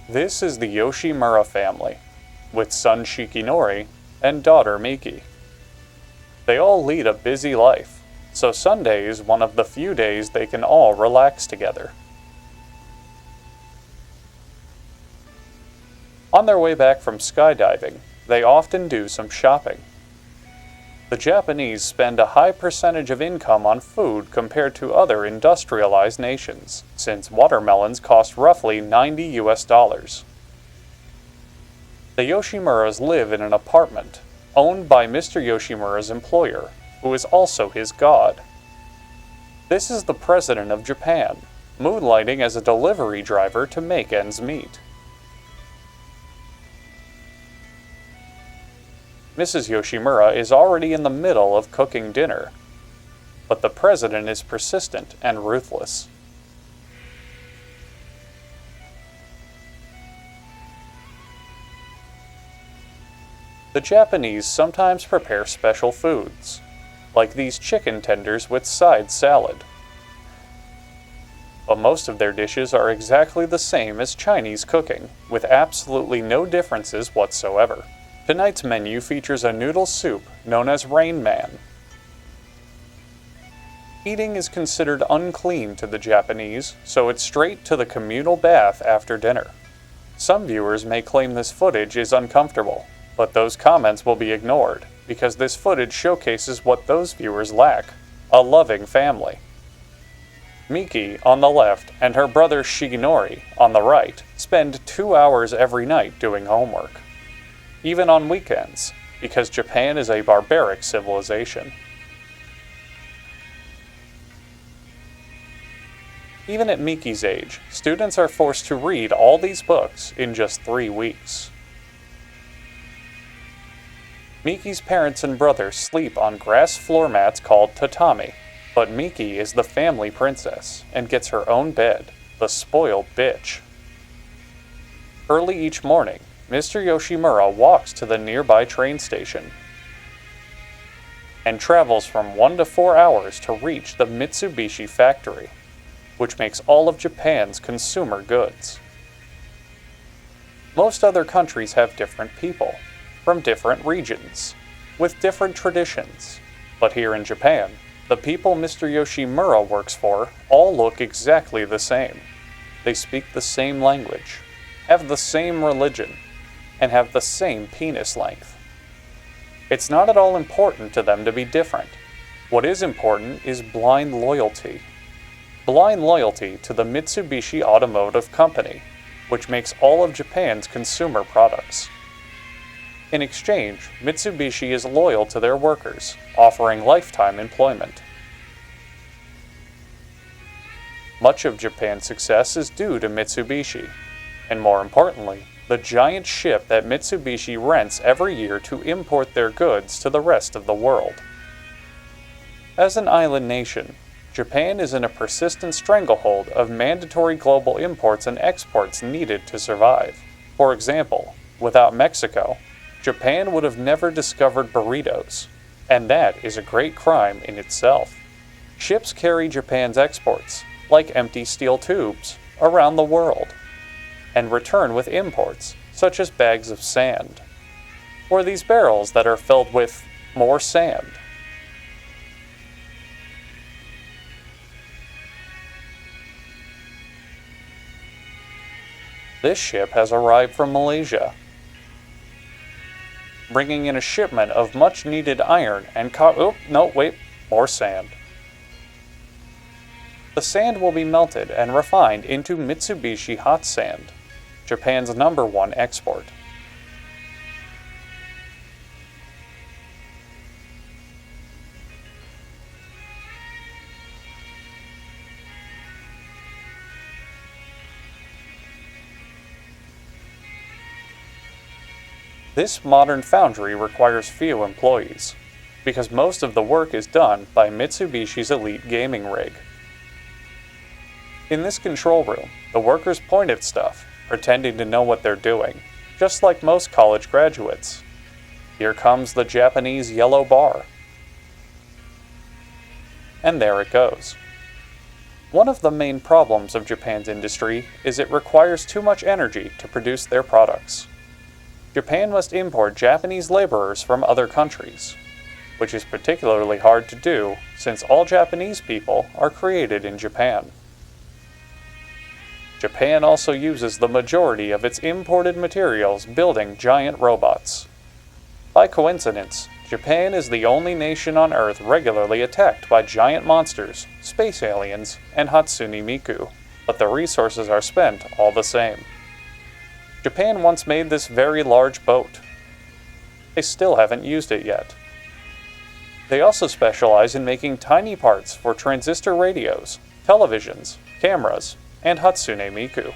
This is the Yoshimura family, with son Shikinori and daughter Miki. They all lead a busy life, so Sunday is one of the few days they can all relax together. On their way back from skydiving, they often do some shopping. The Japanese spend a high percentage of income on food compared to other industrialized nations, since watermelons cost roughly $90. The Yoshimuras live in an apartment owned by Mr. Yoshimura's employer, who is also his god. This is the President of Japan, moonlighting as a delivery driver to make ends meet. Mrs. Yoshimura is already in the middle of cooking dinner, but the president is persistent and ruthless. The Japanese sometimes prepare special foods, like these chicken tenders with side salad. But most of their dishes are exactly the same as Chinese cooking, with absolutely no differences whatsoever. Tonight's menu features a noodle soup known as Rain Man. Eating is considered unclean to the Japanese, so it's straight to the communal bath after dinner. Some viewers may claim this footage is uncomfortable, but those comments will be ignored, because this footage showcases what those viewers lack: a loving family. Miki, on the left, and her brother Shigenori, on the right, spend 2 hours every night doing homework. Even on weekends, because Japan is a barbaric civilization. Even at Miki's age, students are forced to read all these books in just 3 weeks. Miki's parents and brothers sleep on grass floor mats called tatami, but Miki is the family princess and gets her own bed, the spoiled bitch. Early each morning, Mr. Yoshimura walks to the nearby train station and travels from 1 to 4 hours to reach the Mitsubishi factory, which makes all of Japan's consumer goods. Most other countries have different people, from different regions, with different traditions, but here in Japan, the people Mr. Yoshimura works for all look exactly the same. They speak the same language, have the same religion, and have the same penis length. It's not at all important to them to be different. What is important is blind loyalty. Blind loyalty to the Mitsubishi Automotive Company, which makes all of Japan's consumer products. In exchange, Mitsubishi is loyal to their workers, offering lifetime employment. Much of Japan's success is due to Mitsubishi, and more importantly, the giant ship that Mitsubishi rents every year to import their goods to the rest of the world. As an island nation, Japan is in a persistent stranglehold of mandatory global imports and exports needed to survive. For example, without Mexico, Japan would have never discovered burritos, and that is a great crime in itself. Ships carry Japan's exports, like empty steel tubes, around the world, and return with imports, such as bags of sand, or these barrels that are filled with more sand. This ship has arrived from Malaysia, bringing in a shipment of much-needed iron and more sand. The sand will be melted and refined into Mitsubishi hot sand, Japan's #1 export. This modern foundry requires few employees, because most of the work is done by Mitsubishi's elite gaming rig. In this control room, the workers point at stuff, pretending to know what they're doing, just like most college graduates. Here comes the Japanese yellow bar. And there it goes. One of the main problems of Japan's industry is it requires too much energy to produce their products. Japan must import Japanese laborers from other countries, which is particularly hard to do since all Japanese people are created in Japan. Japan also uses the majority of its imported materials building giant robots. By coincidence, Japan is the only nation on Earth regularly attacked by giant monsters, space aliens, and Hatsune Miku, but the resources are spent all the same. Japan once made this very large boat. They still haven't used it yet. They also specialize in making tiny parts for transistor radios, televisions, cameras, and Hatsune Miku.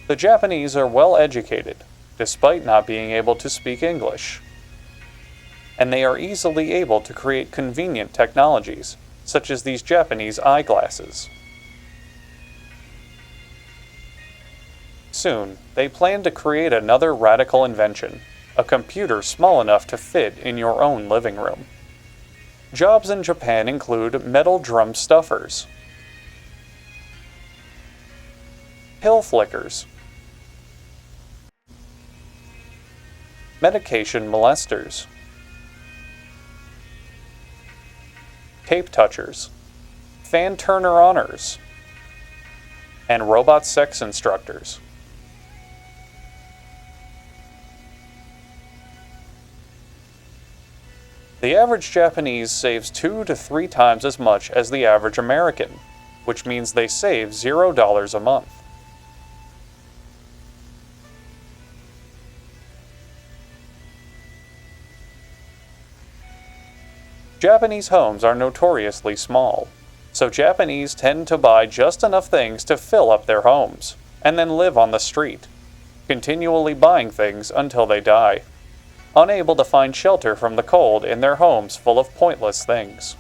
The Japanese are well educated, despite not being able to speak English. And they are easily able to create convenient technologies, such as these Japanese eyeglasses. Soon, they plan to create another radical invention, a computer small enough to fit in your own living room. Jobs in Japan include metal drum stuffers, pill flickers, medication molesters, tape touchers, fan turner-oners, and robot sex instructors. The average Japanese saves 2 to 3 times as much as the average American, which means they save $0 a month. Japanese homes are notoriously small, so Japanese tend to buy just enough things to fill up their homes, and then live on the street, continually buying things until they die, unable to find shelter from the cold in their homes full of pointless things.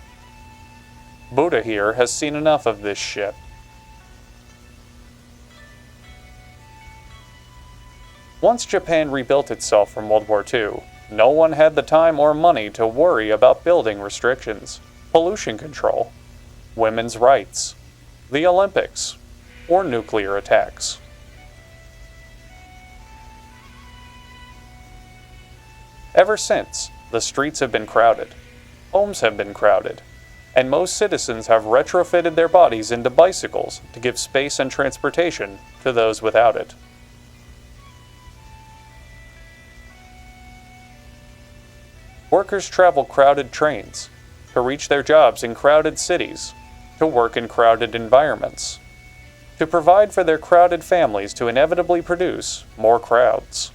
Buddha here has seen enough of this shit. Once Japan rebuilt itself from World War II, no one had the time or money to worry about building restrictions, pollution control, women's rights, the Olympics, or nuclear attacks. Ever since, the streets have been crowded, homes have been crowded, and most citizens have retrofitted their bodies into bicycles to give space and transportation to those without it. Workers travel crowded trains, to reach their jobs in crowded cities, to work in crowded environments, to provide for their crowded families to inevitably produce more crowds.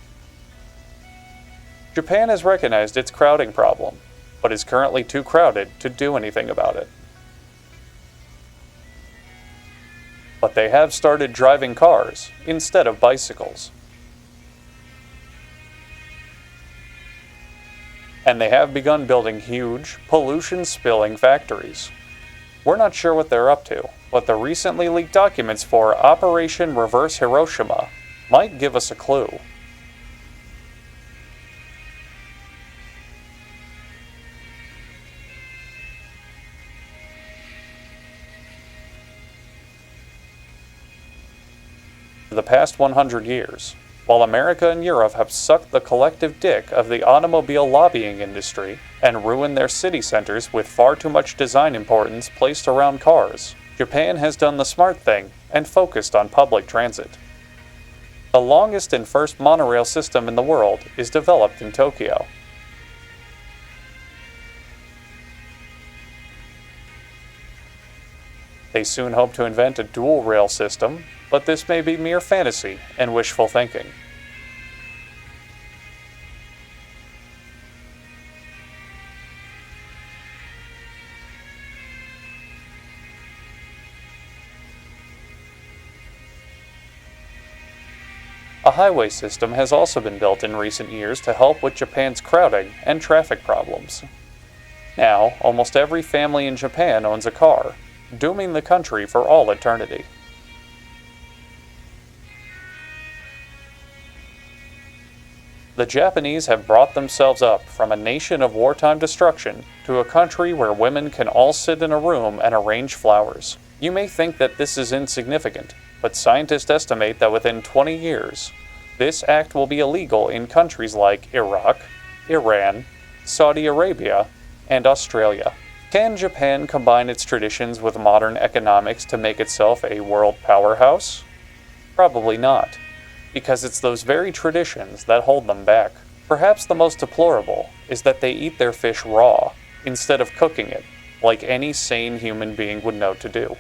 Japan has recognized its crowding problem, but is currently too crowded to do anything about it. But they have started driving cars instead of bicycles. And they have begun building huge, pollution-spilling factories. We're not sure what they're up to, but the recently leaked documents for Operation Reverse Hiroshima might give us a clue. For the past 100 years, while America and Europe have sucked the collective dick of the automobile lobbying industry and ruined their city centers with far too much design importance placed around cars, Japan has done the smart thing and focused on public transit. The longest and first monorail system in the world is developed in Tokyo. They soon hope to invent a dual rail system, but this may be mere fantasy and wishful thinking. A highway system has also been built in recent years to help with Japan's crowding and traffic problems. Now, almost every family in Japan owns a car, dooming the country for all eternity. The Japanese have brought themselves up from a nation of wartime destruction to a country where women can all sit in a room and arrange flowers. You may think that this is insignificant, but scientists estimate that within 20 years, this act will be illegal in countries like Iraq, Iran, Saudi Arabia, and Australia. Can Japan combine its traditions with modern economics to make itself a world powerhouse? Probably not, because it's those very traditions that hold them back. Perhaps the most deplorable is that they eat their fish raw, instead of cooking it, like any sane human being would know to do.